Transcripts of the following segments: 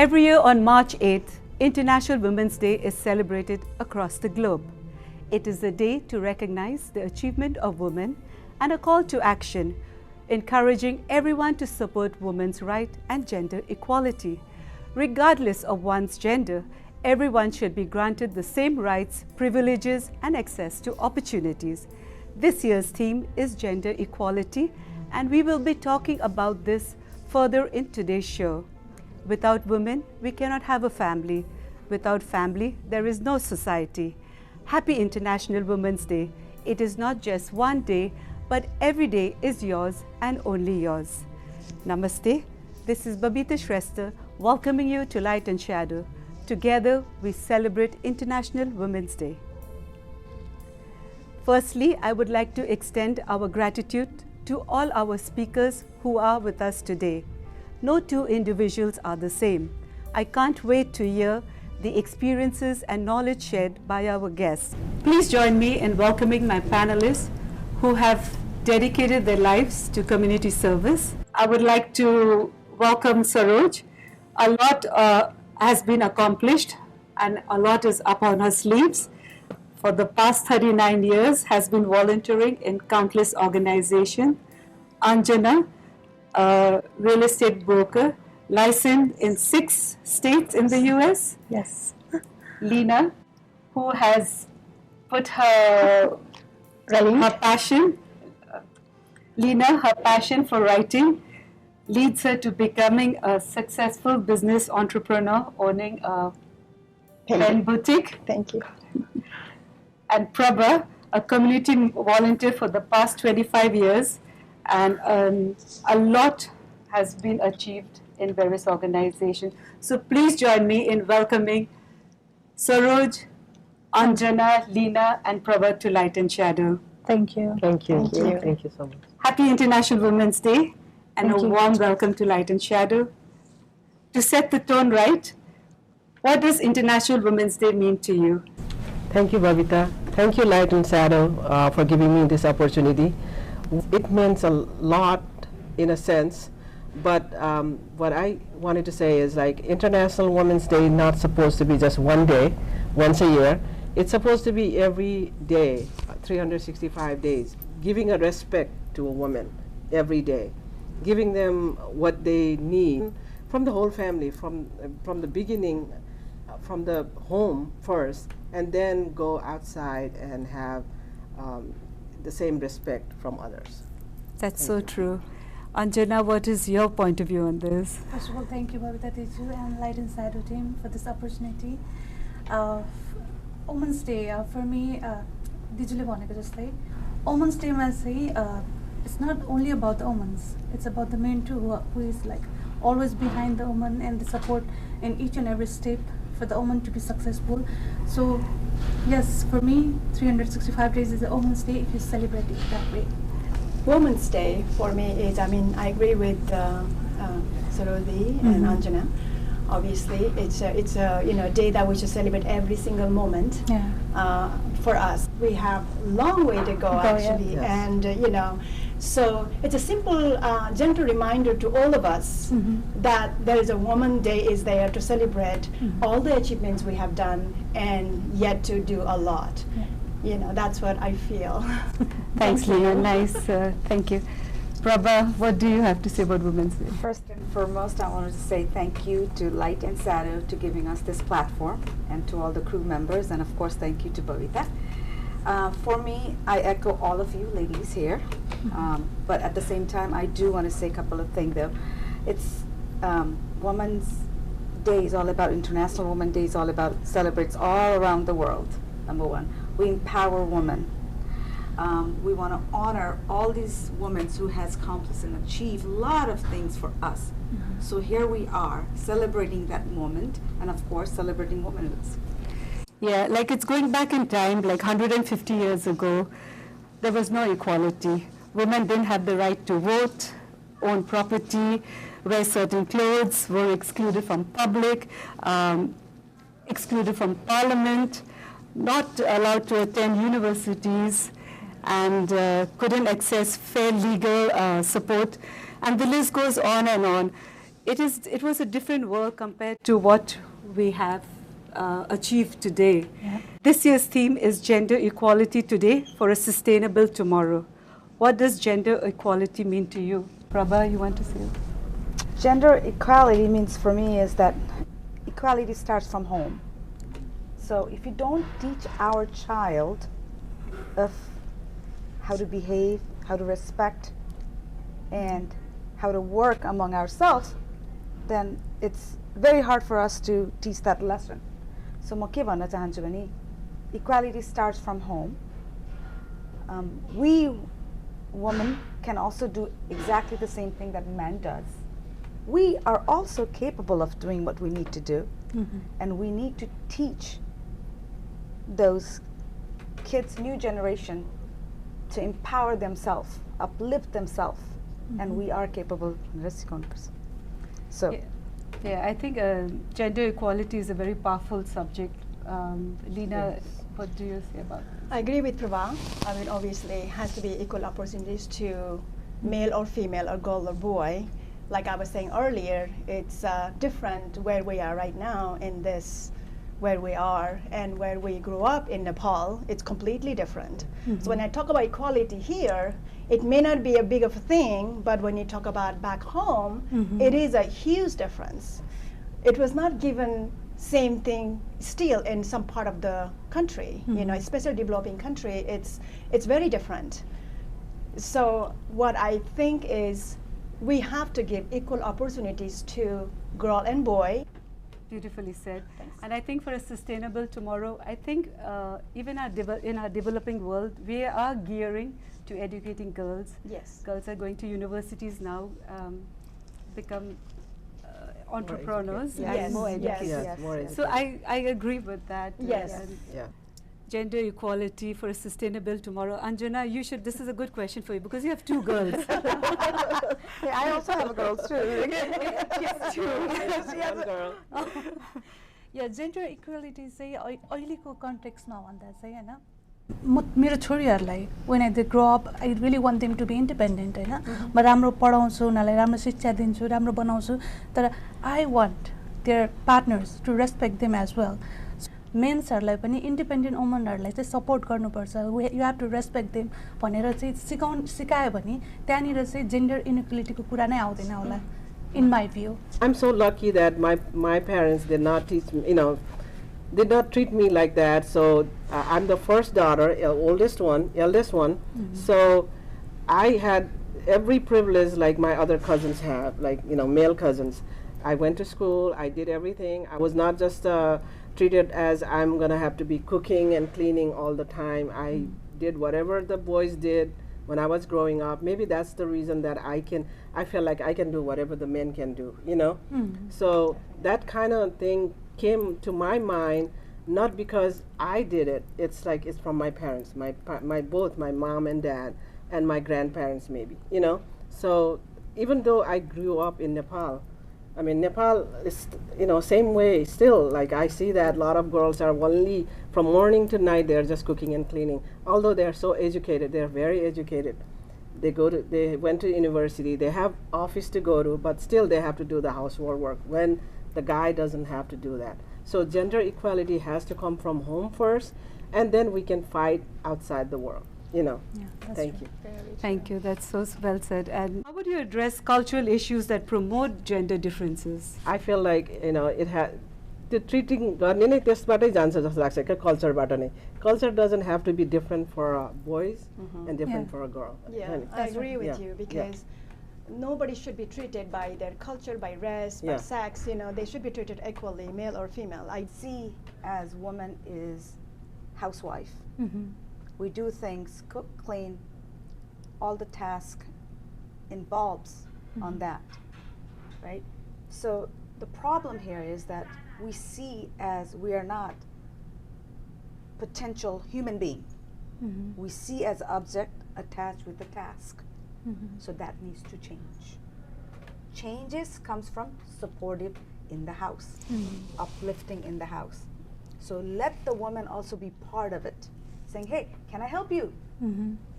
Every year on March 8th, International Women's Day is celebrated across the globe. It is a day to recognize the achievement of women and a call to action, encouraging everyone to support women's rights and gender equality. Regardless of one's gender, everyone should be granted the same rights, privileges, and access to opportunities. This year's theme is gender equality, and we will be talking about this further in today's show. Without women, we cannot have a family. Without family, there is no society. Happy International Women's Day. It is not just one day, but every day is yours and only yours. Namaste. This is Babita Shrestha welcoming you to Light and Shadow. Together, we celebrate International Women's Day. Firstly, I would like to extend our gratitude to all our speakers who are with us today. No two individuals are the same. I can't wait to hear the experiences and knowledge shared by our guests. Please join me in welcoming my panelists who have dedicated their lives to community service. I would like to welcome Saroj. A lot has been accomplished and a lot is up on her sleeves. For the past 39 years has been volunteering in countless organizations. Anjana, a real estate broker, licensed in 6 states in the US. Yes. Leena, who has put her passion for writing leads her to becoming a successful business entrepreneur owning a pen boutique. Thank you. And Prabha, a community volunteer for the past 25 years, and a lot has been achieved in various organizations. So please join me in welcoming Saroj, Anjana, Leena, and Prabha to Light and Shadow. Thank you. Thank you. Thank you so much. Happy International Women's Day and Thank a you. warm welcome to Light and Shadow. To set the tone right, what does International Women's Day mean to you? Thank you, Babita. Thank you, Light and Shadow, for giving me this opportunity. It means a lot in a sense, but what I wanted to say is like International Women's Day not supposed to be just one day, once a year. It's supposed to be every day, 365 days, giving a respect to a woman every day, giving them what they need from the whole family, from the beginning, from the home first, and then go outside and have the same respect from others. That's so true. Anjana, what is your point of view on this? First of all, thank you, Prabha Bhattarai and Light and Shadow team for this opportunity. Women's Day, for me, Dijule bhaneko jastai, Women's Day ma चाहिँ it's not only about the women, it's about the men too, who is like always behind the woman and the support in each and every step for the woman to be successful. So yes, for me, 365 days is a Women's Day if you celebrate it that way. Women's Day for me is, I agree with Sarodi and Anjana. Obviously, it's a day that we should celebrate every single moment. Yeah. For us, we have a long way to go actually, Yes. and so it's a simple, gentle reminder to all of us that there is a Woman Day is there to celebrate all the achievements we have done and yet to do a lot. Yeah. That's what I feel. Thanks, Leena. Nice. Thank you. Prabha, what do you have to say about Women's Day? First and foremost, I wanted to say thank you to Light and Shadow to giving us this platform, and to all the crew members, and of course thank you to Babita. For me, I echo all of you ladies here, but at the same time I do want to say a couple of things though. It's Women's Day is all about, International Women's Day is all about, celebrates all around the world. Number one, we empower women. We want to honor all these women who has accomplished and achieved a lot of things for us. So here we are celebrating that moment, and of course celebrating womenhood. Yeah, like it's going back in time, like 150 years ago, there was no equality. Women didn't have the right to vote, own property, wear certain clothes, were excluded from public, excluded from parliament, not allowed to attend universities, and couldn't access fair legal support. And the list goes on and on. it was a different world compared to what we have achieved today. Yeah. This year's theme is Gender Equality Today for a Sustainable Tomorrow. What does gender equality mean to you? Prabha, you want to say? Gender equality means for me is that equality starts from home. So if you don't teach our child of how to behave, how to respect, and how to work among ourselves, then it's very hard for us to teach that lesson. So म के भन्न चाहन्छु भने equality starts from home. We women can also do exactly the same thing that man does. We are also capable of doing what we need to do, and we need to teach those kids, new generation, to empower themselves, uplift themselves, and we are capable. So, Yeah, I think gender equality is a very powerful subject. Leena, what do you say about this? I agree with Prabha. I mean, obviously, it has to be equal opportunities to male or female or girl or boy. Like I was saying earlier, it's different where we are right now in this, where we are and where we grew up in Nepal. It's completely different. So when I talk about equality here, it may not be a big of a thing, but when you talk about back home, it is a huge difference. It was not given same thing still in some part of the country, you know, especially developing country, it's very different. So what I think is we have to give equal opportunities to girl and boy. Beautifully said. Thanks. And I think for a sustainable tomorrow, I think even in our developing world, we are gearing to educating girls. Yes. Girls are going to universities now, become entrepreneurs educated. and Yes, more yes, educated. Yes, more yes. So I agree with that. Yes. And Yeah. gender equality for a sustainable tomorrow. Anjana, you should, this is a good question for you because you have two girls. yeah, I also have a girl too. She's two. One girl. या gender equality चाहिँ अहिलेको कन्टेक्स्टमा भन्दा चाहिँ होइन मेरो छोरीहरूलाई when I they grow up I really want them to be independent होइन म राम्रो पढाउँछु उनीहरूलाई राम्रो शिक्षा दिन्छु राम्रो बनाउँछु तर I want their partners to respect them as well मेन्सहरूलाई पनि इन्डिपेन्डेन्ट वुमनहरूलाई चाहिँ सपोर्ट गर्नुपर्छ you have to respect them भनेर चाहिँ सिकायो भने त्यहाँनिर चाहिँ जेन्डर इनइक्वालिटीको कुरा नै आउँदैन होला in my view. I'm so lucky that my parents did not teach me, you know, did not treat me like that. So I'm the first daughter, eldest one. So I had every privilege like my other cousins have, like, you know, male cousins. I went to school, I did everything. I was not just treated as I'm gonna have to be cooking and cleaning all the time. I did whatever the boys did when I was growing up. Maybe that's the reason that I feel like I can do whatever the men can do, you know? So that kind of thing came to my mind, not because I did it. It's like it's from my parents, both my mom and dad, and my grandparents maybe, you know? So even though I grew up in Nepal, I mean, Nepal is, you know, same way still. Like I see that a lot of girls are only from morning to night, they're just cooking and cleaning. Although they're so educated, they're very educated. They went to university, they have office to go to, but still they have to do the household work when the guy doesn't have to do that. So gender equality has to come from home first, and then we can fight outside the world, you know. Yeah, that's Thank true. you. Thank you, that's so well said. And how would you address cultural issues that promote gender differences? I feel like, you know, it has the treating गर्ने नै त्यसबाटै जान्छ जस्तो लाग्छ क्या कल्चरबाट नै. Culture doesn't have to be different for boys and different Yeah. for a girl. Yeah, Right. I agree with Yeah. you Yeah. because nobody should be treated by their culture, by race, by Yeah. sex. You know, they should be treated equally, male or female. I See as woman is housewife. We do things, cook, clean, all the task involves on that, right? So the problem here is that we see as we are not potential human being. We see as object attached with the task. So that needs to change. Changes comes from supportive in the house, uplifting in the house. So let the woman also be part of it, saying, hey, can I help you?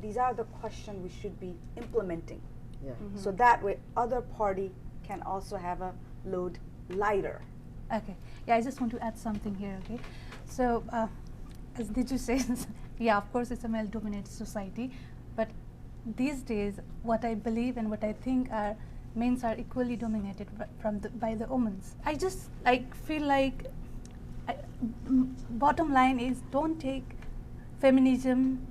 These are the questions we should be implementing. Yeah. So that way other party can also have a load lighter. Okay. Yeah, I just want to add something here. Okay. So, as Diju says, yeah, of course, it's a male-dominated society, but these days, what I believe and what I think are men are equally dominated by the women. I just feel like bottom line is don't take feminism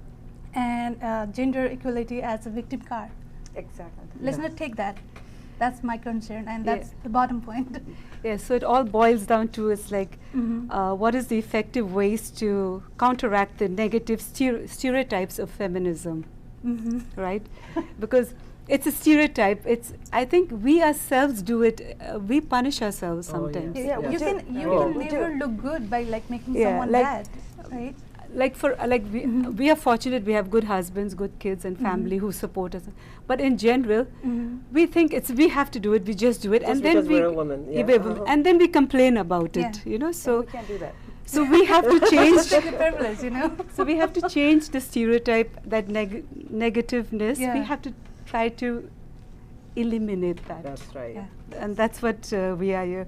and gender equality as a victim card. Exactly. Let's not take that. That's my concern, and that's the bottom point. Yeah, so it all boils down to it's like what is the effective ways to counteract the negative stereotypes of feminism, right? Because it's a stereotype. I think we ourselves do it. We punish ourselves sometimes. Yeah, You can never look good by like making someone bad, right? Like we are fortunate, we have good husbands, good kids and family who support us, but in general we think we have to do it, we just do it, Just and then because we're a woman, and then we complain about it, you know. So we can't do that. so we have to change Take the privilege, you know. so we have to change the stereotype, that negativeness. Yeah. We have to try to eliminate that. That's right. Yeah. And that's what we are here.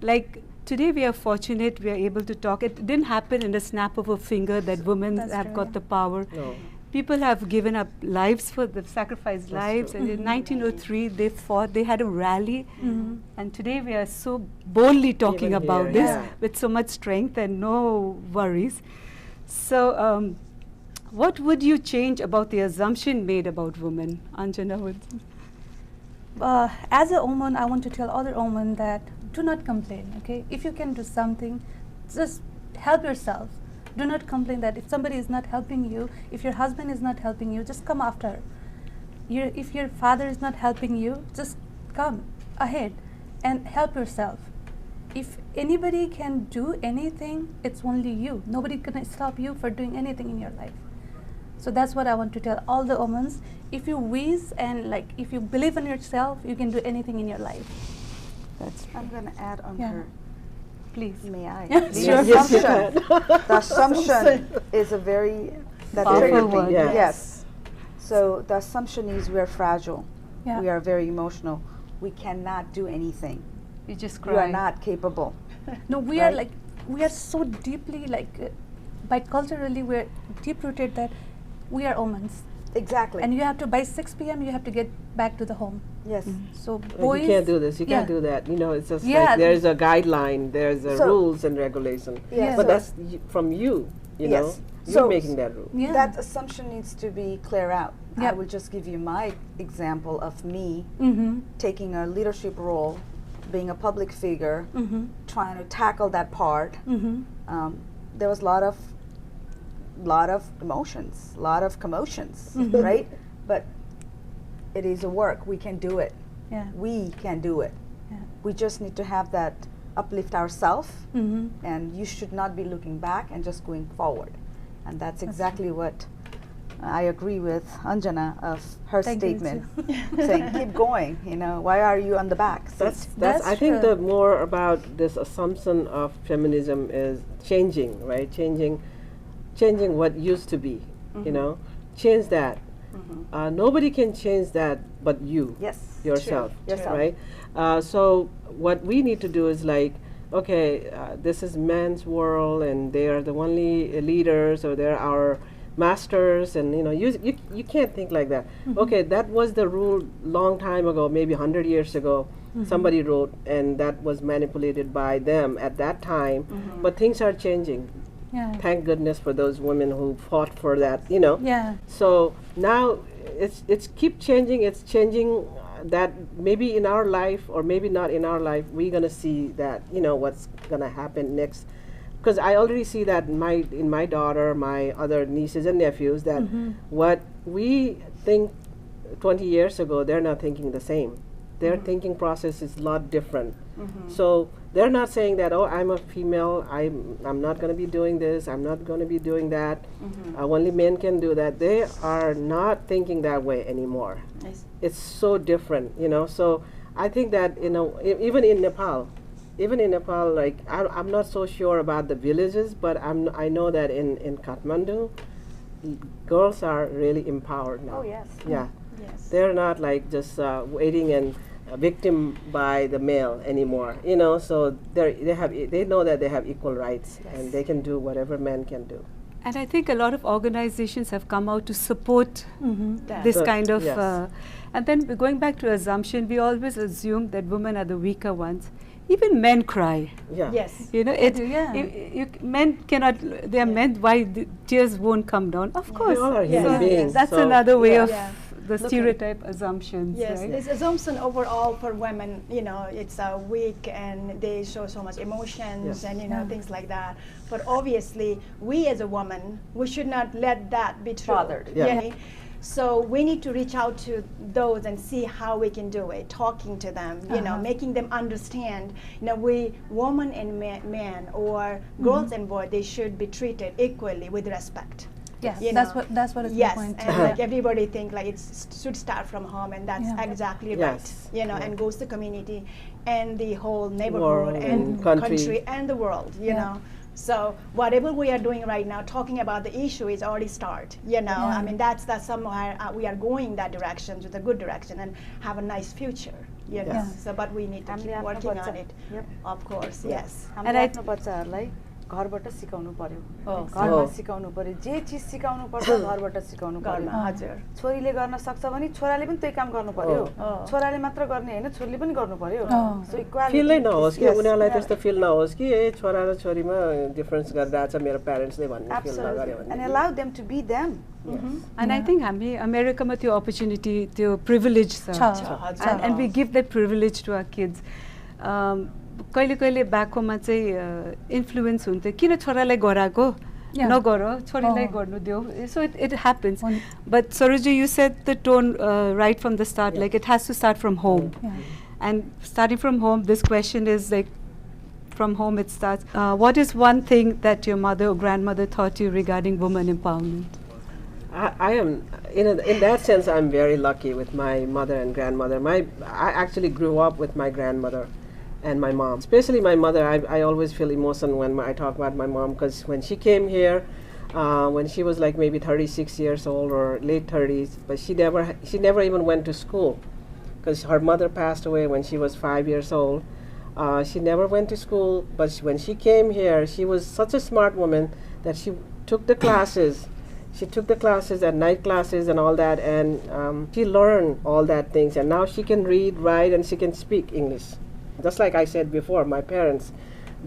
Like today we are fortunate, we are able to talk. It didn't happen in a snap of a finger that women That's have true, got yeah. the power. No. People have given up lives for the sacrificed lives, true. and in 1903 they fought, they had a rally, and today we are so boldly talking Even about here, this yeah. with so much strength and no worries. So what would you change about the assumption made about women? Anjana would. As a woman, I want to tell other women that do not complain, okay? If you can do something, just help yourself. Do not complain that if somebody is not helping you, if your husband is not helping you, just come after. If your father is not helping you, just come ahead and help yourself. If anybody can do anything, it's only you. Nobody can stop you for doing anything in your life. So that's what I want to tell all the women. If you wish and like if you believe in yourself, you can do anything in your life. That's I'm going to add on Yeah. her. please. May I? Yeah, The sure. Yes, you assumption. The assumption is a very Powerful very word, yes. Yes. So the assumption is we're fragile. Yeah. We are very emotional. We cannot do anything. You just You cry. are not capable. No, we Right. are like we are so deeply like by culturally we're deep rooted that we are omens, Exactly. and you have to by 6 p.m. you have to get back to the home. yes. So Like, boys, you can't do this, you can't yeah. do that. You know, it's just Yeah. like there's a guideline, there's a So- rules and regulation. Yes. But So- that's from you, you know. Yes. You're So- making that rule. Yeah. That assumption needs to be clear out. I Yep. will just give you my example of me Mm-hmm. taking a leadership role, being a public figure, Mm-hmm. trying to tackle that part. Mm-hmm. There was a lot of emotions, a lot of commotions, Mhm. right? But it is a work. We can do it. Yeah. We can do it. Yeah. We just need to have that uplift ourselves, Mm-hmm. and you should not be looking back and just going forward. And that's true. exactly what I agree with Anjana of her Thank you, statement, saying keep going. You know, why are you on the back seat? That's I think true. the more about this assumption of feminism is changing, right? Changing what used to be, you know, change that. Nobody can change that but you, Yes, yourself, Yourself. right? So what we need to do is like, okay, this is men's world, and they are the only leaders, or they're our masters, and you know, you can't think like that. Okay, that was the rule long time ago, maybe 100 years ago. Somebody wrote, and that was manipulated by them at that time. But things are changing. Yeah. Thank goodness for those women who fought for that, you know. Yeah. So now it's keep changing. It's changing that maybe in our life or maybe not in our life, we're gonna see that, you know, what's gonna happen next. Because I already see that in my daughter, my other nieces and nephews, that what we think 20 years ago, they're not thinking the same. Their thinking process is a lot different. So they're not saying that, oh, I'm a female, I'm not going to be doing this, I'm not going to be doing that, only men can do that. They are not thinking that way anymore. It's so different, you know. So I think that, you know, even in Nepal, like I'm not so sure about the villages, but I know that in Kathmandu, girls are really empowered now. Oh yes. Yeah. Yes. They're not like just waiting and a victim by the male anymore, so they know that they have equal rights, and they can do whatever men can do. And I think a lot of organizations have come out to support That. this So, kind of, yes. and then going back to assumption, we always assume that women are the weaker ones. Even men cry. Yeah. Yes. Men cannot, they are men, why the tears won't come down? Of course. We all are Yes. human beings. That's so another way yeah. of Yeah. the Look at- stereotype assumptions, Yes, right? this assumption overall for women, it's weak and they show so much emotions Yes. and Yeah. things like that. But obviously, we as a woman, we should not let that be true. Bothered. Yeah. Yeah. So we need to reach out to those and see how we can do it, talking to them, making them understand, we, woman and man or girls and boys, they should be treated equally with respect. Yes, You that's know. what is Yes, the point. and like everybody think like it should start from home, and that's Yeah. exactly Yes. right. Yeah. And goes to community and the whole neighborhood World and and country. and the world. You Yeah. know, so whatever we are doing right now, talking about the issue is already start. I Yeah. mean that's somewhere we are going that direction, to the good direction, and have a nice future. Yeah. So, but we need to हामीले keep आफ्नो working बच्चा- on it. Yep. Of course, yes. हामीले And I- आफ्नो बच्चाहरूलाई घरबाट सिकाउनु पर्यो Oh. घरमा Oh. सिकाउनु पर्यो जे चिज सिकाउनु पर्छ घरबाट सिकाउनु पर्यो घरमा, हजुर. छोरीले गर्न सक्छ भने छोराले पनि त्यही काम गर्नु पर्यो Oh. छोराले मात्र गर्ने होइन छोरीले पनि गर्नु पर्यो Oh. सो इक्वालिटी फिलै नहोस् कि उनीहरूलाई त्यस्तो फिल नहोस् कि छोरा र छोरीमा डिफरेन्स गरिरहेछ मेरो प्यारेन्ट्सले भन्ने फिल नगर्यो एन्ड भने allow them to be them And I think हामी अमेरिकामा त्यो अपर्च्युनिटी त्यो प्रिभिलेज छ हजुर. and we give that privilege to our kids. कहिले कहिले बाकोमा चाहिँ इन्फ्लुएन्स हुन्थ्यो किन छोरालाई गराएको Yeah. नगर छोरीलाई Oh. गर्नु दियो so it happens. One- But Sarojji, you set the tone right from the start, Yeah. like it has to start from home. Yeah. And starting from home, this question is like, from home it starts. What is one thing that your mother or grandmother taught you regarding women empowerment? I am in that sense I'm very lucky with my mother and grandmother. I actually grew up with my grandmother and my mom, especially my mother. I always feel emotion when I talk about my mom, because when she came here when she was like maybe 36 years old or late 30s, but she never even went to school because her mother passed away when she was 5 years old. She never went to school, but when she came here, she was such a smart woman that she took the classes. She took the classes at night classes and all that, and she learned all that things, and now she can read, write, and she can speak English. Just like I said before, my parents.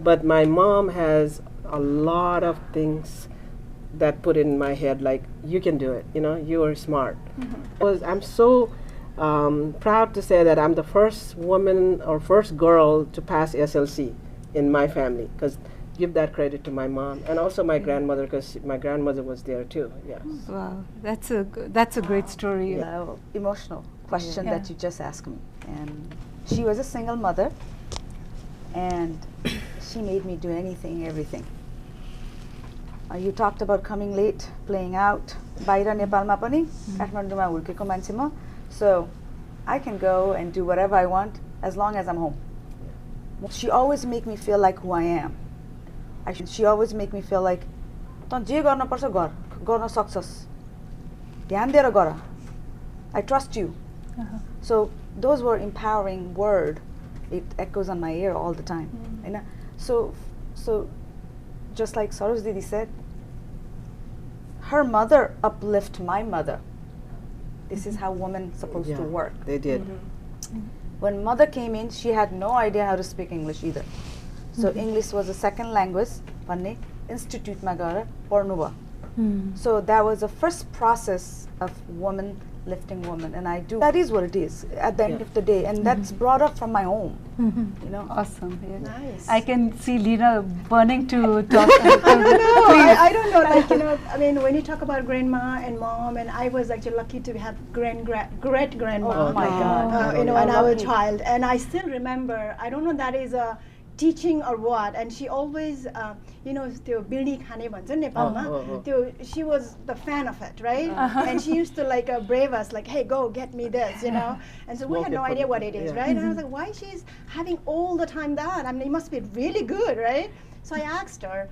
But my mom has a lot of things that put in my head, like, you can do it, you are smart. I'm so proud to say that I'm the first woman or first girl to pass SLC in my family, because give that credit to my mom and also my grandmother, because my grandmother was there too. Yes. Wow, that's a great story. Emotional question Yeah. that you just asked me. And she was a single mother, and she made me do anything, everything. You talked about coming late, playing out. बाहिर नेपालमा पनि काठमाडौँमा हुर्केको मान्छे म, so I can go and do whatever I want as long as I'm home. She always make me feel like who I am. She always make me feel like तँ जे गर्न पर्छ गर, गर्न सक्छस्, ध्यान दिएर गर, I trust you. So those were empowering word. It echoes on my ear all the time. So just like Saroj Didi said, her mother uplift my mother. This is how women supposed to work. They did. When mother came in, she had no idea how to speak English either. So English was a second language. Panne institute ma gaera padnu bhayo. So that was the first process of woman lifting woman, and I do. That is what it is at the end of the day, and that's brought up from my home. Awesome. Yeah. Nice. I can see Leena burning to talk. I don't know, like, I mean, when you talk about grandma and mom, and I was actually lucky to have great grandma. Oh my God. When I was a child, and I still remember, I don't know that is a teaching or what, and she always, त्यो बिल्डी खाने भन्छ नेपालमा, त्यो she was the fan of it, right? And she used to like brave us, like, hey, go get me this, and so we had no idea what it is, right? And I was like, why she's having all the time that? I mean, it must be really good, right? So I asked her,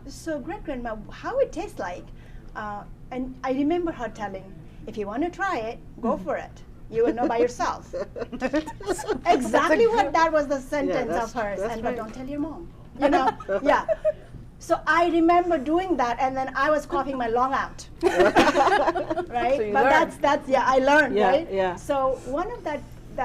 so great grandma, how it tastes like? And I remember her telling, if you want to try it, go for it. you will know by yourself. Exactly what that was the sentence of hers. And but don't tell your mom. You know, yeah. So I remember doing that, and then I was coughing my lung out. Right? So you but learned. that's I learned, Yeah, right? yeah. So one of that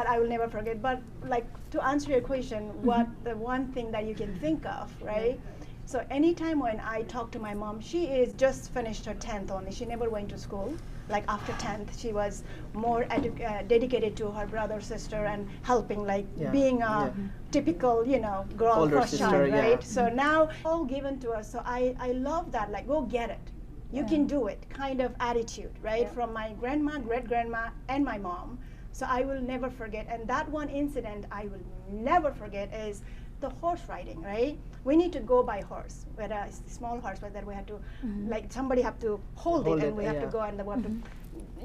I will never forget. But like to answer your question, what the one thing that you can think of, right? So anytime when I talk to my mom, she is just finished her 10th only. She never went to school. Like after 10th, she was more dedicated to her brother, sister, and helping, like being a typical, you know, girl Older first sister, child, yeah. right? So now all given to us. So I love that, like go get it. You can do it kind of attitude, right? From my grandma, great-grandma, and my mom. So I will never forget. And that one incident I will never forget is the horse riding, right? We need to go by horse, whether it's small horse, whether we have to, like somebody have to hold it, and we have to go and we have to,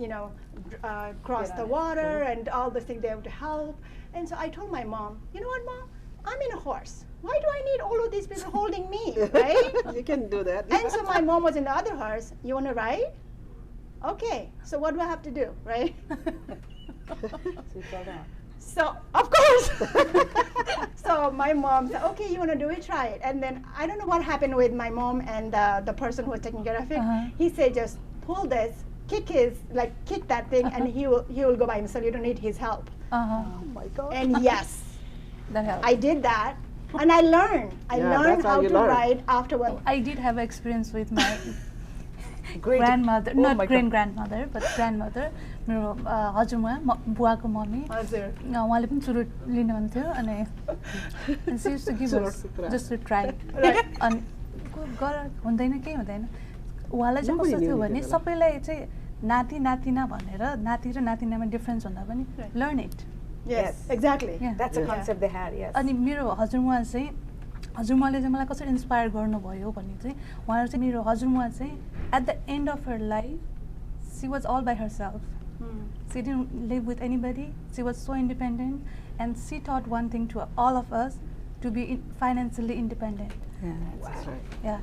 you know, cross the water and all the things they have to help. And so I told my mom, you know what, Mom? I'm in a horse. Why do I need all of these people holding me, right? You can do that. And so my mom was in the other horse. You want to ride? Okay. So what do I have to do, right? Sit down. So of course. So my mom said, okay, you want to do it, try it. And then I don't know what happened with my mom and the person who was taking care of it. He said, just pull this, kick that thing, and he will go by himself. You don't need his help. Uh-huh. Oh my God. And yes, That helps. I did that, and I learned. I Yeah, learned that's how how you to learn. ride afterward. I did have experience with my Great. grandmother, Oh not my God. great-grandmother, but grandmother. मेरो हजुरमुवा बुवाको mummy हजुर उहाँले पनि चुरोट लिनुहुन्थ्यो अनि she used to give us just to try अनि गर हुँदैन केही हुँदैन उहाँलाई चाहिँ कस्तो थियो भने सबैलाई चाहिँ नाति नातिना भनेर नाति र नातिनामा डिफरेन्स हुँदा पनि learn it. Yes, exactly. Yeah. That's a concept they had, yes. अनि मेरो हजुरमुवा चाहिँ हजुरमुवाले चाहिँ मलाई कसरी इन्स्पायर गर्नुभयो भने चाहिँ उहाँहरू चाहिँ मेरो हजुरमुवा चाहिँ at the end of her life she was all by herself. She didn't live with anybody. She was so independent, and she taught one thing to all of us, to be financially independent. Yeah. That's right. Yeah.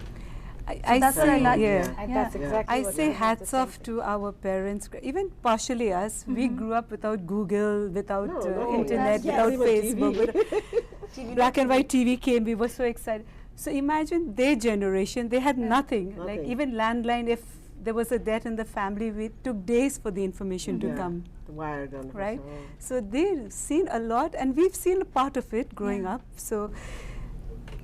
I that's what I say, like. yeah. And Yeah. that's exactly I what say we have hats the off same to our parents, even partially us. We grew up without Google, without No, internet, yes. without Not even Facebook. TV. Black and white TV came, we were so excited. So imagine their generation, they had nothing. Like Nothing. even landline, if there was a death in the family, it took days for the information to Yeah. come. The wired on her Right? song. So they've seen a lot, and we've seen a part of it growing Yeah. up. So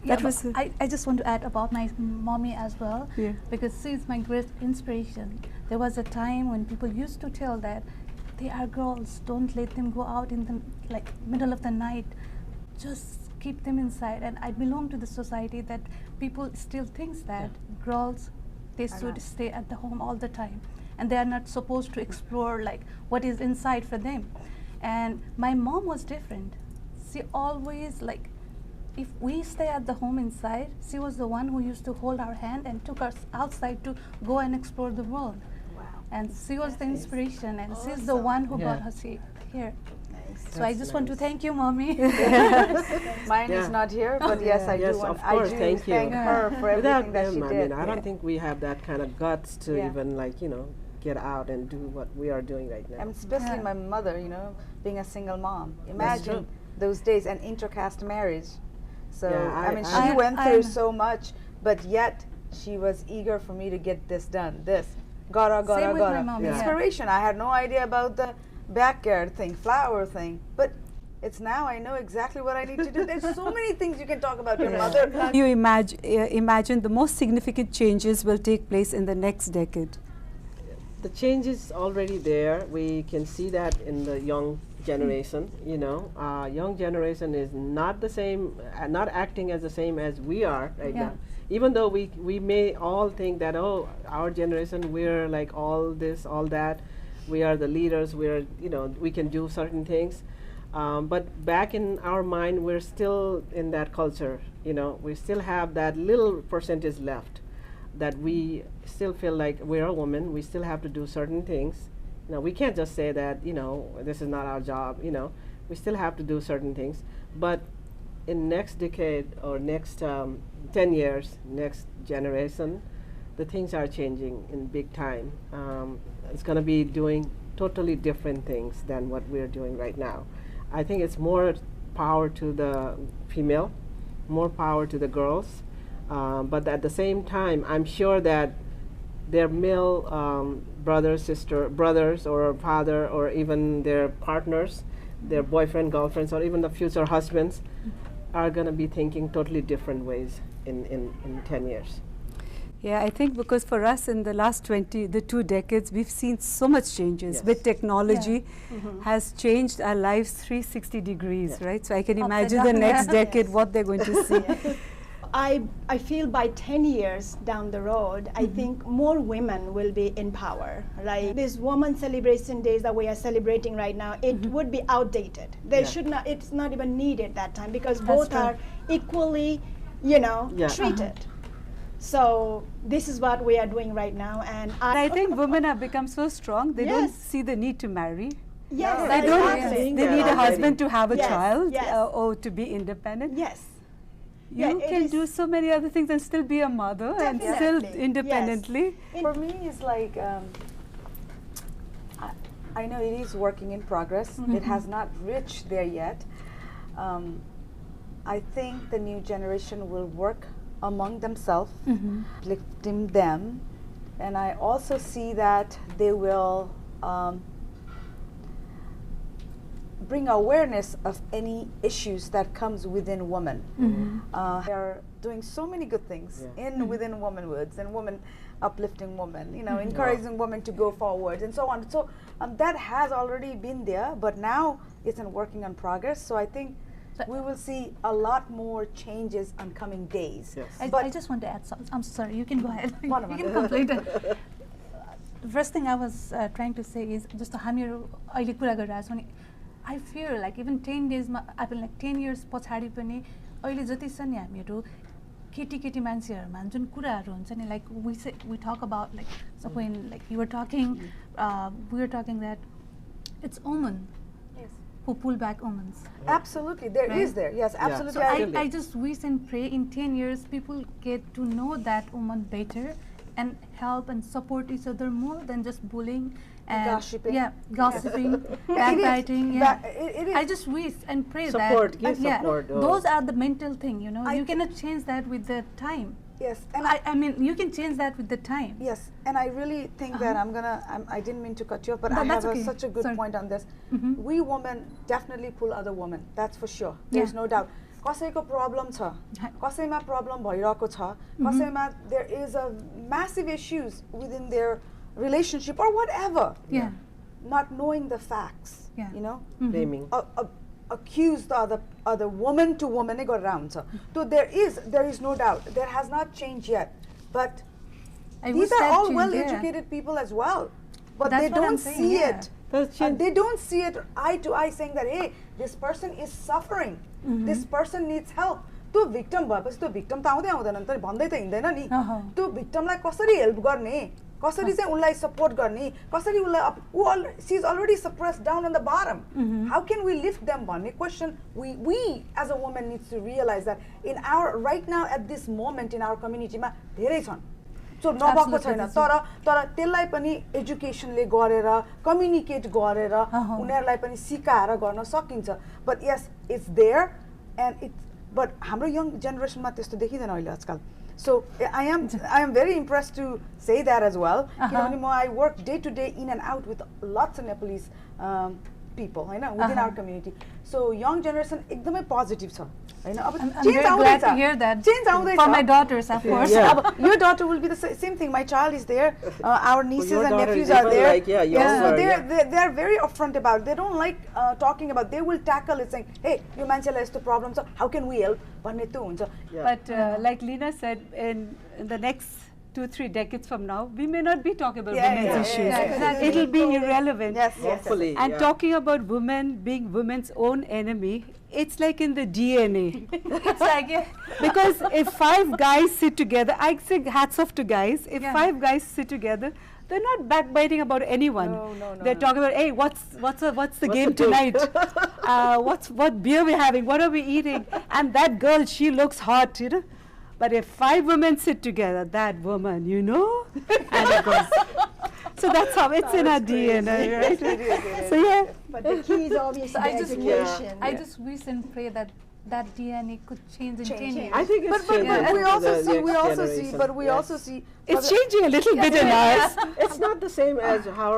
Yeah, that but was I just want to add about my mommy as well, Yeah. because she is my great inspiration. There was a time when people used to tell that they are girls, don't let them go out in the middle of the night, just keep them inside. And I belong to the society that people still thinks that girls, they should not. stay at the home all the time, and they are not supposed to explore like what is inside for them. And my mom was different. She always if we stay at the home inside, she was the one who used to hold our hand and took us outside to go and explore the world. Wow. And she was the inspiration, and she's the one who got us here. So I just want to thank you, Mommy. Mine Yeah. is not here, but yes, I Yes, do want. of course, I do thank you. her for Without everything that them, she I did. mean, I don't think we have that kind of guts to Yeah. even get out and do what we are doing right now. And especially Yeah. my mother, being a single mom. That's Imagine true. those days, an intercaste marriage. So Yeah, I mean, I- she went through I'm- so much, but yet she was eager for me to get this done. Gotta. Same with my mom, yeah. Inspiration. I had no idea about the backyard thing, flower thing, but it's now I know exactly what I need to do. There's so many things you can talk about your mother. you imagine the most significant changes will take place in the next decade. The change is already there. We can see that in the young generation. Young generation is not the same, not acting as the same as we are right Yeah. now. Even though we may all think that our generation, we're like all this, all that, we are the leaders. We can do certain things. But back in our mind, we're still in that culture. We still have that little percentage left, that we still feel like we're a woman. We still have to do certain things. We can't just say that this is not our job. We still have to do certain things. But in next decade or next 10 years, next generation, the things are changing in big time. It's going to be doing totally different things than what we're doing right now. I think it's more power to the female, more power to the girls, but at the same time, I'm sure that their male brothers or father, or even their partners, their boyfriend, girlfriends, or even the future husbands are going to be thinking totally different ways in 10 years. Yeah, I think because for us in the last 2 decades, we've seen so much changes Yes. with technology has changed our lives 360 degrees, right? So I can imagine the next decade what they're going to see. I feel by 10 years down the road, I think more women will be in power. Like this woman celebration days that we are celebrating right now, it would be outdated. They should not, it's not even needed that time, because both are equally, treated. So this is what we are doing right now, and I think women have become so strong, they don't Yes. see the need to marry. yes, They don't. exactly. They need a husband to have a Yes, child yes. or to be independent. Yes. You Yeah, it can is- do so many other things and still be a mother and still Definitely. independently. For me, it's like I know it is working in progress. It has not reached there yet. I think the new generation will work among themselves, lifting them, and I also see that they will bring awareness of any issues that comes within women. They are doing so many good things within womanhoods and women uplifting women, encouraging women to go forward and so on. So that has already been there, but now it's in working on progress. So I think we will see a lot more changes on coming days. Yes. I just want to add something. I'm sorry, you can go ahead. You One of can complete it. The first thing I was trying to say is just हामीहरू अहिले कुरा गरिरहेको छौँ नि, I fear like even 10 days I feel like 10 years पछाडि पनि अहिले जति छ नि हामीहरू केटी मान्छेहरुमा जुन कुराहरु हुन्छ नि, like we talk about like so when like you were talking we were talking that it's women who pull back omens. Absolutely, there is there. Yes, absolutely. So I Absolutely. I just wish and pray in 10 years people get to know that woman better and help and support each other more than just bullying and Gossiping. Yeah, gossiping, It is. backbiting. Yeah. It is. I just wish and pray Support, that give support, those are the mental thing. You know, I you think- cannot change that with the time. Yes, and I mean, you can change that with the time. yes, and I really think that I didn't mean to cut you off, but No, I that's have okay. such a good Sorry. point on this. We women definitely pull other women, that's for sure. Yeah. There's no doubt. कसैको problem छ, कसैमा problem भइरहेको छ, कसैमा there is a massive issues within their relationship or whatever. Yeah. Not knowing the facts, Yeah. you know. Blaming. Accuse the other woman to woman नै गरेर हुन्छ. So there is no doubt. There has not changed yet, but I these wish are that all changed, well-educated people as well, but That's they what I'm don't saying, see yeah. it. That's change. They don't see it eye to eye, saying that hey, this person is suffering. This person needs help. त्यो victim भएपछि त्यो victim त आउँदै आउँदैन नि त, भन्दै त हिँड्दैन नि. त्यो victim लाई कसरी help गर्ने, कसरी चाहिँ उनलाई support गर्ने, कसरी उनलाई she is already suppressed down on the bottom. How can we lift them भन्ने question we as a woman needs to realize that in our right now at this moment in our community मा धेरै छन्. So नभएको छैन, तर त्यसलाई पनि एजुकेसनले गरेर कम्युनिकेट गरेर उनीहरूलाई पनि सिकाएर गर्न सकिन्छ. But yes, it's there and but हाम्रो young generation मा त्यस्तो देखिदैन अहिले आजकल. So I am very impressed to say that as well. किनभने I work day to day in and out with lots of Nepalese people Hahn within our community. So young generation एकदमै positive छ हैन. अब I'm change very glad to आउँदैछ. hear that Change आउँदैछ. for my daughters, of course. Yeah. अब your daughter will be the same thing. My child is there. Our nieces your and daughter nephews is are even there. like, yeah, yours so are, they are very upfront about it. They don't like talking about. They will tackle it saying, "Hey, your मान्छेलाई यस्तो problem छ. How can we help?" भन्ने त्यो हुन्छ. Yeah. But like Leena said, in the next 2-3 decades from now, we may not be talking about Yeah, women's yeah, issues. yeah, exactly. It'll be irrelevant. Yes, yes. Hopefully. And yeah. talking about women being women's own enemy, it's like in the DNA. It's like, yeah. Because if 5 guys sit together, I say hats off to guys. If Yeah. 5 guys sit together, they're not backbiting about anyone. No, They're talking about, hey, what's the game the tonight? What beer we're having? What are we eating? And that girl, she looks hot, you know. But if 5 women sit together, that woman, you know, and it goes. So that's how it's in our DNA, right? So yeah. But the key is obviously I the just education. I just wish and pray that that DNA could change in 10 years. I think it's But changing we for also the see, next we also see, generation. but we Yes. also see. It's changing a little bit in ours. It's not the same as how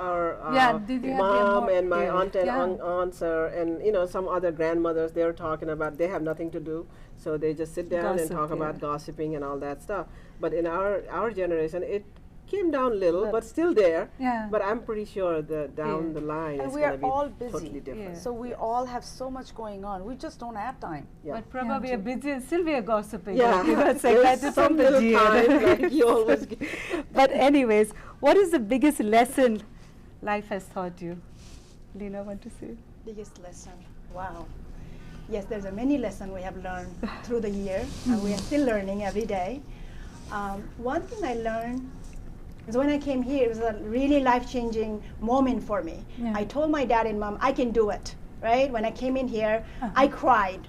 our did you have their mom more- and my aunt and Yeah. aunts are, and you know, some other grandmothers, they're talking about, they have nothing to do, so they just sit down and Gossip, talk about yeah. gossiping and all that stuff. But in our generation, it came down little, but still there. Yeah. But I'm pretty sure that down Yeah. the line And it's we going are to be all busy. totally different. Yeah. So we all have so much going on. We just don't have time. Yeah. But Prabha, we are busy and still we are gossiping. Yeah, You know, it's like there's that is some in the little DNA. time like you always get. But anyways, what is the biggest lesson life has taught you? Leena, want to say? Biggest lesson. Wow. Yes, there's a many lessons we have learned through the year, and we are still learning every day. One thing I learned is when I came here, it was a really life-changing moment for me. Yeah. I told my dad and mom, I can do it, right? When I came in here, I cried.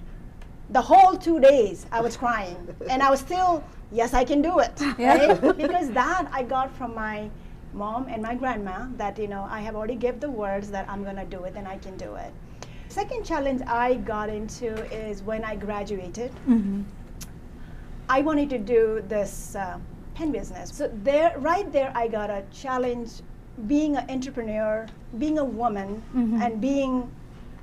The whole 2 days, I was crying. And I was still, yes, I can do it, right? Because that I got from my mom and my grandma, that, you know, I have already gave the words that I'm going to do it and I can do it. Second challenge I got into is when I graduated. I wanted to do this pen business. So right there, I got a challenge being an entrepreneur, being a woman, and being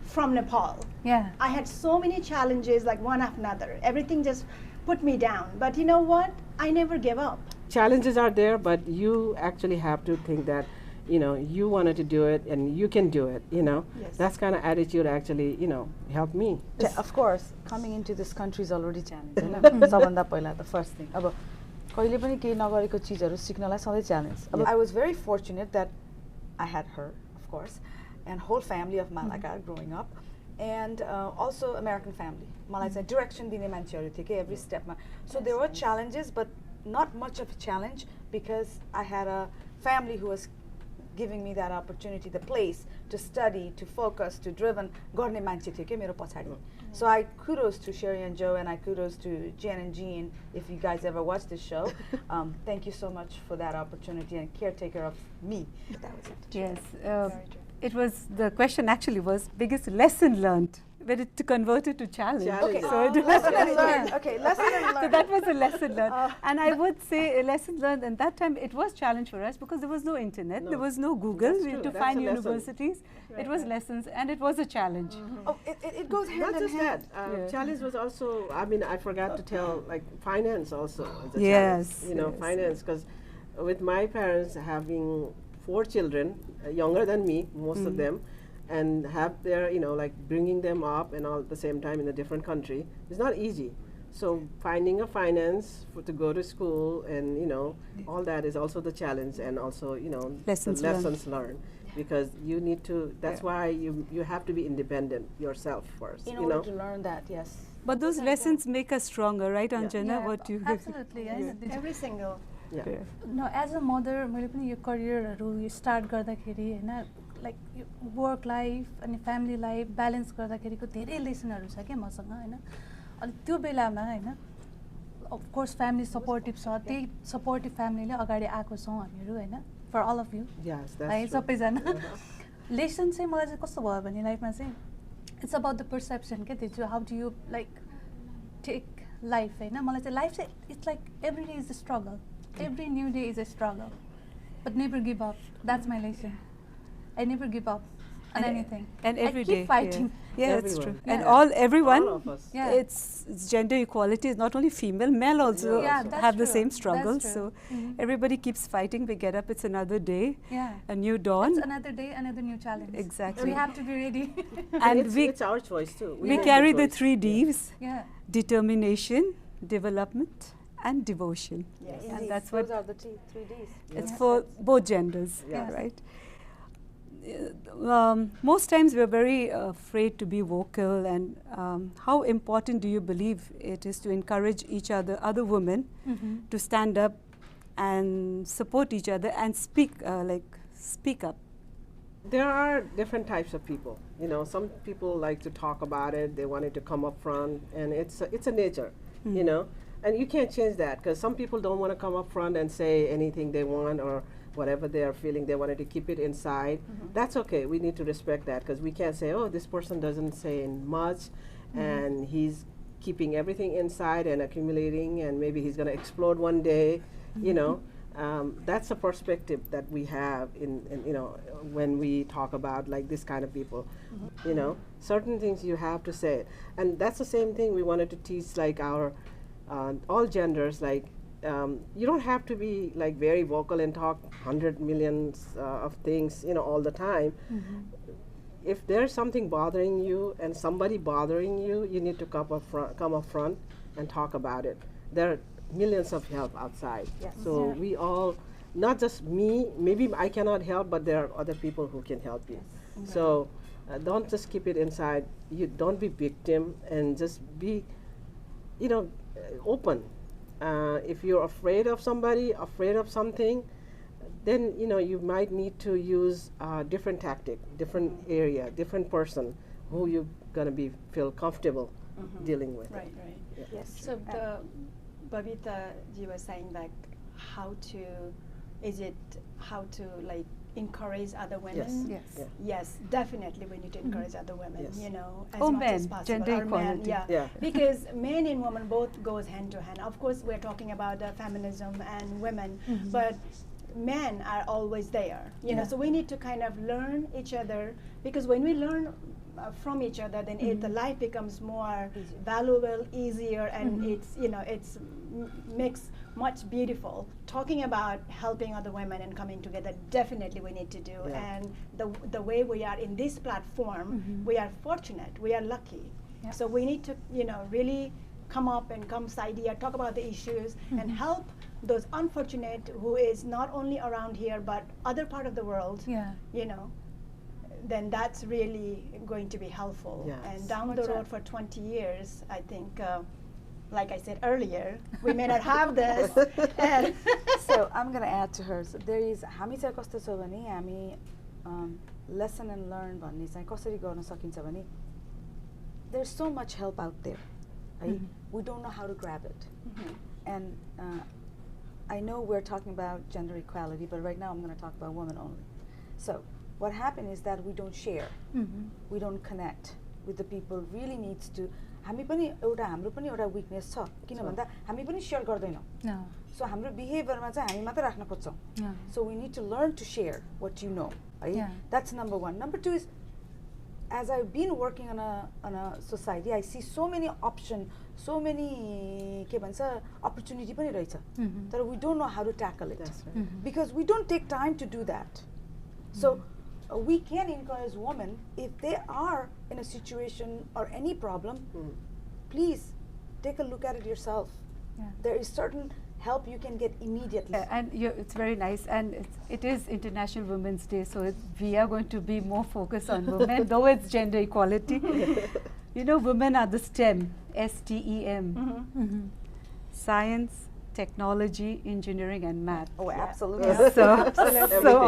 from Nepal. Yeah. I had so many challenges, like one after another. Everything just put me down. But you know what? I never gave up. Challenges are there, but you actually have to think that, you know, you wanted to do it and you can do it, you know. Yes. That's kind of attitude actually, you know, helped me. Of course, coming into this country is already challenge. होइन? सबभन्दा पहिला the first thing. अब कहिले पनि केही नगरेको चिजहरू सिक्नलाई सधैँ challenge. अब I was very fortunate that I had her, of course, and whole family of Malaka growing up, and also American family. मलाई चाहिँ direction दिने मान्छेहरू थियो कि every step मा. So there were challenges, but not much of a challenge because I had a family who was giving me that opportunity, the place to study, to focus, to driven गर्ने मान्छे थियो के मेरो पछाडि. So I kudos to Sherry and Joe, and I kudos to Jen and Jean, if you guys ever watch this show. Thank you so much for that opportunity and caretaker of me. That was it. Yes. It was, the question actually was biggest lesson learned, but it to convert it to challenge. Challenge. So it Lesson and learn. Okay, lesson and So learn. that was a lesson learned. And I would say a lesson learned, and that time it was challenge for us because there was no internet, there No. was no Google, That's we had true. to That's find a lesson. universities. It was lessons and it was a challenge. Oh, it goes hand Not in just hand. that, Yeah. challenge was also, I mean, I forgot to tell, like finance also was a Yes, challenge, you know, yes. finance, because with my parents having 4 children, younger than me, most of them, and have their, you know, like bringing them up and all at the same time in a different country, it's not easy. So finding a finance to go to school and, you know, all that is also the challenge, and also, you know, Lessons the learned. lessons learned. Because you need to, that's why you have to be independent yourself first, In you order know. to learn that, yes. But those lessons make us stronger, right, Anjana? Yeah, What you absolutely. Every single. Yeah. No, as a mother, मैले पनि यो करियरहरू यो start गर्दाखेरि हैन like यो work life अनि family life balance गर्दाखेरिको धेरै लेसनहरू छ क्या मसँग हैन अनि त्यो बेलामा हैन अफकोर्स फ्यामिली सपोर्टिभ छ त्यही सपोर्टिभ फ्यामिलीले अगाडि आएको छौँ हामीहरू हैन फर अल अफ यु Yes, है that's true. सबैजना लेसन चाहिँ मलाई चाहिँ कस्तो भयो भने लाइफमा चाहिँ इट्स अबाउट द पर्सेप्सन क्या त्यो how do you like take life होइन मलाई चाहिँ लाइफ चाहिँ it's like every day is a struggle every new day is a struggle but never give up that's my lesson I never give up on anything. And every I day. keep fighting. Yeah, that's Everyone. true. And Yeah. everyone, All of us. Yeah. it's gender equality is not only female, male also Yeah, that's have the true. same struggle. That's So true. everybody keeps fighting. We get up, it's another day, Yeah. a new dawn. It's another day, another new challenge. Exactly. We have to be ready. And it's, we it's our choice too. we make carry the choice. 3 Ds: Yeah. determination, development, and devotion. Yes. And These- that's those what are the 3 Ds. it's Yeah. for both genders, Yeah. right? Most times we're very afraid to be vocal, and how important do you believe it is to encourage each other women to stand up and support each other and speak up? There are different types of people. You know, some people like to talk about it. They want it to come up front, and it's a nature. You know, And you can't change that because some people don't want to come up front and say anything they want or whatever they are feeling. They wanted to keep it inside. That's okay. We need to respect that because we can't say, oh, this person doesn't say much and he's keeping everything inside and accumulating and maybe he's going to explode one day, you know. That's a perspective that we have in you know, when we talk about like this kind of people. You know, certain things you have to say. And that's the same thing we wanted to teach like our all genders, like you don't have to be like very vocal and talk 100 millions of things, you know, all the time. If there's something bothering you and somebody bothering you, you need to come up front and talk about it. There are millions of help outside. Yes. So we all, not just me, maybe I cannot help, but there are other people who can help you. So don't just keep it inside. You don't be victim and just be, you know, open. If you're afraid of somebody, afraid of something, then you know you might need to use different tactic, different area, different person who you're gonna feel comfortable dealing with. Right, right. Yeah. Yes. So the Babita ji was saying like how to like encourage other women. Yes. Yes. Yeah. Yes, definitely we need to encourage other women, Yes. you know, as Or much as men, possible. gender Or men, equality. yeah. Yeah. Because men and women both goes hand to hand. Of course, we're talking about feminism and women, but men are always there, you know. So we need to kind of learn each other because when we learn from each other, then the life becomes more valuable, easier, and it's, you know, it's makes much beautiful. Talking about helping other women and coming together, definitely we need to do. Yeah. And the way we are in this platform, we are fortunate, we are lucky. Yeah. So we need to, you know, really come up and come side here, talk about the issues, and help those unfortunate who is not only around here but other part of the world. Yeah. You know, then that's really going to be helpful. Yes. And down the Much road for 20 years, I think, like I said earlier, we may not have this. And So I'm going to add to her. So there is हामी चाहिँ कस्तो छ भने हामी lesson and learn भन्ने चाहिँ कसरी गर्न सकिन्छ भने there's so much help out there. Right? We don't know how to grab it. And I know we're talking about gender equality, but right now I'm going to talk about women only. So what happened is that we don't share. We don't connect with the people. Really needs to हामी पनि एउटा हाम्रो पनि एउटा weakness छ किन भन्दा हामी पनि share गर्दैनौं. No. So हाम्रो behavior-मा चाहिँ हामी मात्र राख्न खोज्छौं. Yeah. So we need to learn to share what you know. Right? Yeah. That's number one. Number two is, as I've been working on a society, I see so many options, so many के भन्छ opportunity पनि रहेछ. That we don't know how to tackle it. That's right. Because we don't take time to do that. So we can encourage women if they are in a situation or any problem, please take a look at it yourself. Yeah. There is certain help you can get immediately. And it's very nice, and it is International Women's Day, so we are going to be more focused on women, though it's gender equality. You know, women are the STEM, STEM, science, technology, engineering, and math. Oh, absolutely. So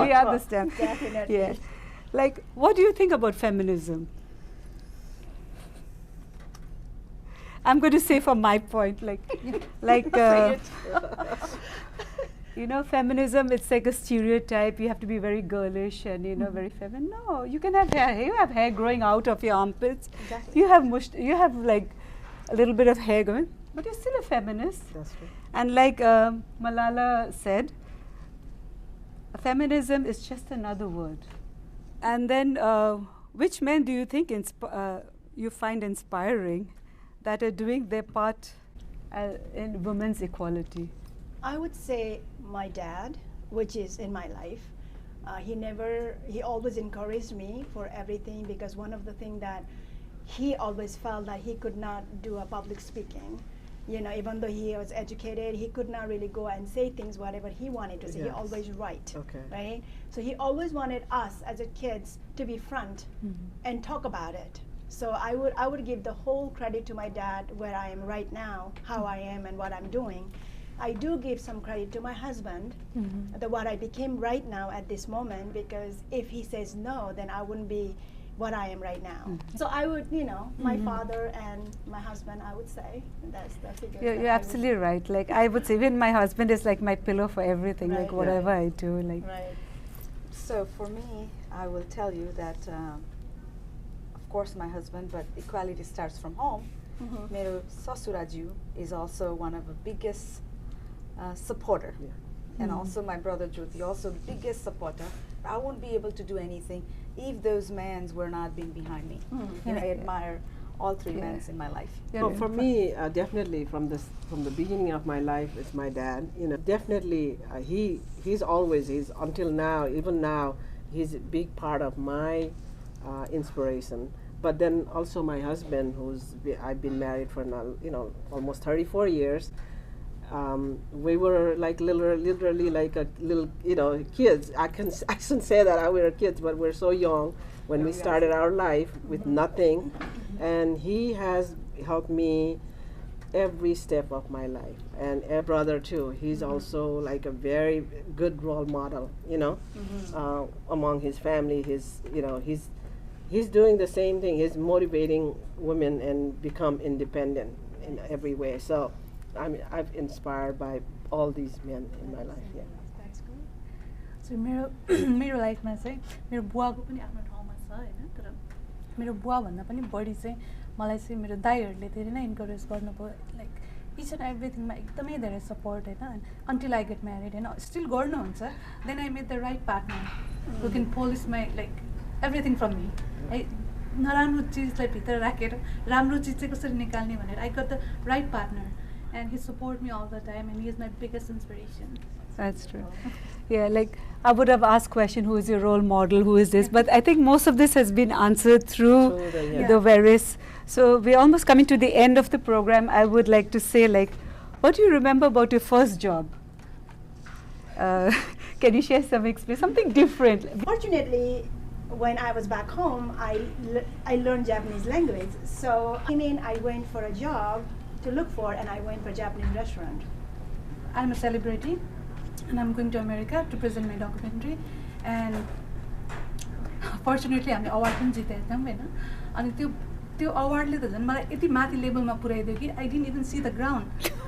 we are the STEM. definitely. Yeah. Like, what do you think about feminism? I'm going to say from my point, like, you know, feminism, it's like a stereotype. You have to be very girlish and, you know, very feminine. No, you can have hair. You have hair growing out of your armpits. Exactly. You have like a little bit of hair going, but you're still a feminist. That's right. And like Malala said, feminism is just another word. And then, which men do you think you find inspiring that are doing their part in women's equality? I would say my dad, which is in my life. He always encouraged me for everything, because one of the things that he always felt that he could not do a public speaking. You know, even though he was educated, he could not really go and say things whatever he wanted to say. He Yes. always write, Okay. right? So he always wanted us as a kids to be front and talk about it. So I would give the whole credit to my dad where I am right now, how I am and what I'm doing. I do give some credit to my husband, what I became right now at this moment, because if he says no, then I wouldn't be what I am right now. So I would, my father and my husband, I would say, that's the figure. You're absolutely right. Like I would say, even my husband is like my pillow for everything. Right, like whatever I do, like. Right. So for me, I will tell you that, of course, my husband, but equality starts from home. मेरो ससुराज्यू is also one of the biggest supporter. And also my brother Jyoti, also biggest supporter. I wouldn't be able to do anything if those men were not being behind me. I admire all three men in my life. So for me, definitely from the beginning of my life, it's my dad. Definitely he's until now, even now, he's a big part of my inspiration. But then also my husband, I've been married for now, almost 34 years. We were like literally like a little, kids. I shouldn't say that we were kids, but we're so young when we started our life with nothing, and he has helped me every step of my life. And a brother too. He's also like a very good role model, among his family. He's doing the same thing. He's motivating women and become independent in every way. So I've inspired by all these men in my life. Yeah. That's good. So मेरो लाइफमा चाहिँ मेरो बुवाको पनि आफ्नो ठाउँमा छ हैन, तर मेरो बुवा भन्दा पनि बढी चाहिँ मलाई चाहिँ मेरो दाइहरूले धेरै नै इन्करेज गर्नुभयो, लाइक इच एन्ड एभ्रिथिङमा एकदमै धेरै सपोर्ट हैन, अन्टिल आई गेट म्यारिड हैन, स्टिल गर्नुहुन्छ. Then I met the right partner who can polish my like everything from me. नराम्रो चिजलाई भित्र राखेर राम्रो चिज चाहिँ कसरी निकाल्ने भनेर I got the right partner. And he support me all the time, and he is my biggest inspiration. That's true. Yeah, like I would have asked question, who is your role model, who is this? But I think most of this has been answered through the various. So we're almost coming to the end of the program. I would like to say, like, what do you remember about your first job? Can you share some experience, something different? Fortunately, when I was back home, I learned Japanese language. So I went for a job to look for, and I went for a Japanese restaurant. I'm a celebrity, and I'm going to America to present my documentary. And fortunately, I'm award पनि जितेको थियौँ हैन. अनि त्यो अवार्डले त झन् मलाई यति माथि लेभलमा पुर्याइदियो कि I didn't even see the ground.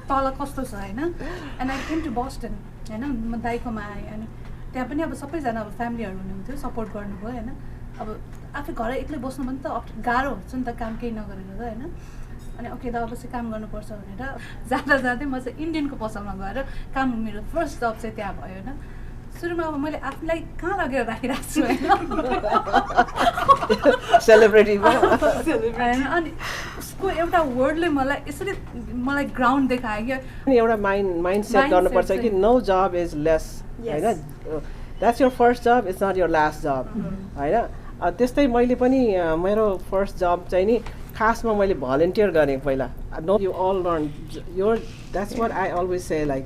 तल कस्तो छ हैन. And I came to Boston हैन, म दाइकोमा आएँ अनि त्यहाँ पनि अब सबैजना अब फ्यामिलीहरु हुनुहुन्थ्यो, सपोर्ट गर्नुभयो हैन. अब आफै घर एक्लै बस्नु पनि त गाह्रो हुन्छ नि त, काम केही नगरेर हैन. अनि ओके दा अब चाहिँ काम गर्नुपर्छ भनेर जाँदै म चाहिँ इन्डियनको पसलमा गएर काम, मेरो फर्स्ट जब चाहिँ त्यहाँ भयो हैन. सुरुमा अब मैले आफूलाई कहाँ लगेर राखिरहेको छु हैन, सेलिब्रिटी हैन. अनि उसको एउटा वर्डले मलाई ग्राउन्ड देखायो कि एउटा माइन्ड सेट गर्नुपर्छ कि नो जब इज लेस हैन. That's your first job, it's not your last job हैन. त्यस्तै मैले पनि मेरो फर्स्ट जब चाहिँ नि खासमा मैले भलन्टियर गरेँ पहिला. No you all learn your, that's what I always say, like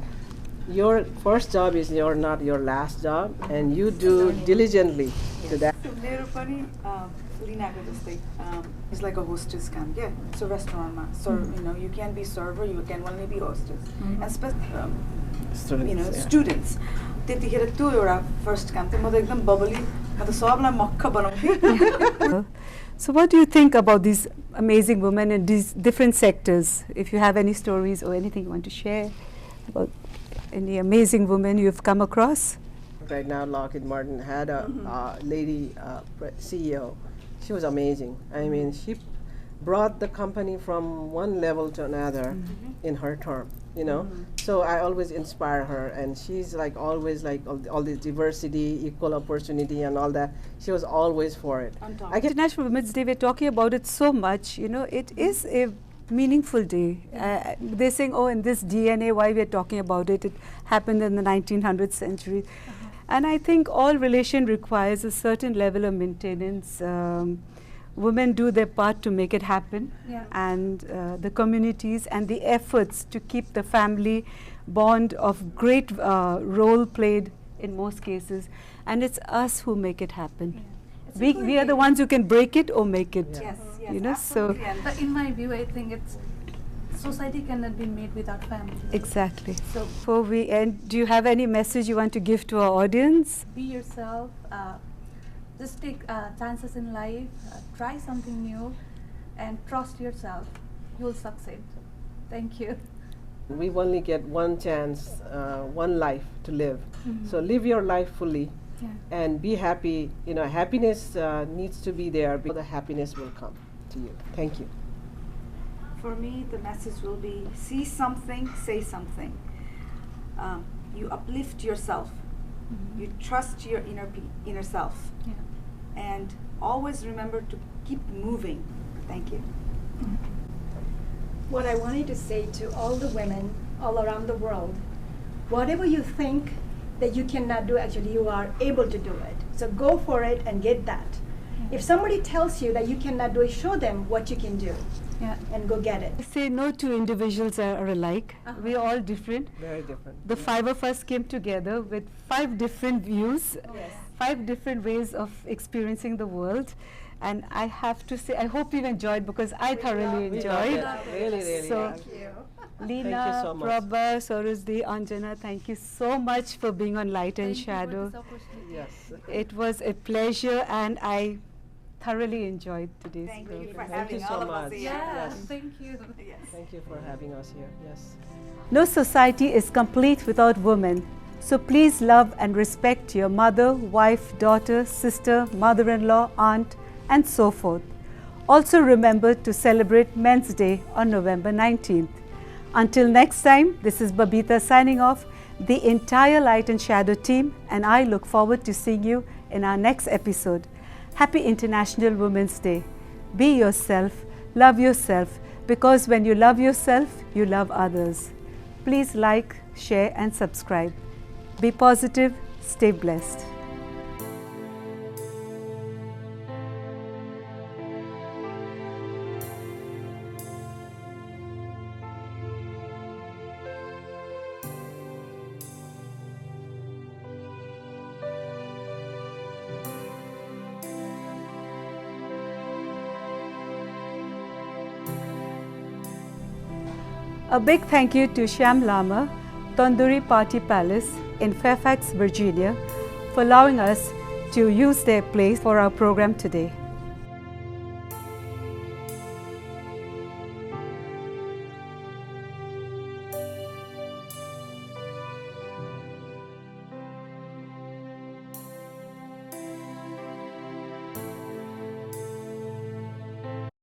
your first job is not your last job, and you do diligently to that. मेरो पनि लिनाको जस्तै it's like a hostess काम के. So restaurant ma, so you can be server, you can only be hostess. And students. त्यतिखेर त्यो एउटा first काम थियो. म त एकदम बबली, म त सबलाई मक्ख बनाउँथे. So what do you think about these amazing women in these different sectors? If you have any stories or anything you want to share about any amazing women you've come across? Right now, Lockheed Martin had a lady CEO. She was amazing. I mean, she brought the company from one level to another in her term, So I always inspire her, and she's like always like all this diversity, equal opportunity and all that. She was always for it. International Women's Day, we're talking about it so much, it is a meaningful day. They're saying, oh, in this DNA, why we're talking about it, it happened in the 1900th century. And I think all relation requires a certain level of maintenance. Women do their part to make it happen, and the communities and the efforts to keep the family bond of great role played in most cases, and it's us who make it happen. We are the ones who can break it or make it. Yes, so in my view, I think society cannot be made without family. Exactly. So before we end, do you have any message you want to give to our audience? Be yourself. just take chances in life, try something new, and trust yourself. You'll succeed. Thank you. We only get one chance, one life to live. So live your life fully and be happy. You know, happiness needs to be there because the happiness will come to you. Thank you. For me, the message will be: see something, say something. You uplift yourself. You trust your inner self. And always remember to keep moving. Thank you. What I wanted to say to all the women all around the world, whatever you think that you cannot do, actually you are able to do it. So go for it and get that. If somebody tells you that you cannot do it, show them what you can do and go get it. I say no two individuals are alike. We are all different. Very different. The 5 of us came together with 5 different views, 5 different ways of experiencing the world. And I have to say, I hope you've enjoyed, because I thoroughly enjoyed. Really, really. So, Leena, so much. Prabha, Saroj, Anjana, thank you so much for being on Light and Shadow. Yes. It was a pleasure, and I thoroughly enjoyed today's Thank program. you for Thank you having so all of us much. here. Yes. Thank you. Yes. Thank you for having us here. Yes. No society is complete without women. So please love and respect your mother, wife, daughter, sister, mother-in-law, aunt, and so forth. Also remember to celebrate Men's Day on November 19th. Until next time, this is Babita signing off, the entire Light and Shadow team, and I look forward to seeing you in our next episode. Happy International Women's Day. Be yourself, love yourself, because when you love yourself, you love others. Please like, share, and subscribe. Be positive, stay blessed. A big thank you to Shyam Lama, Tandoori Party Palace in Fairfax, Virginia, for allowing us to use their place for our program today.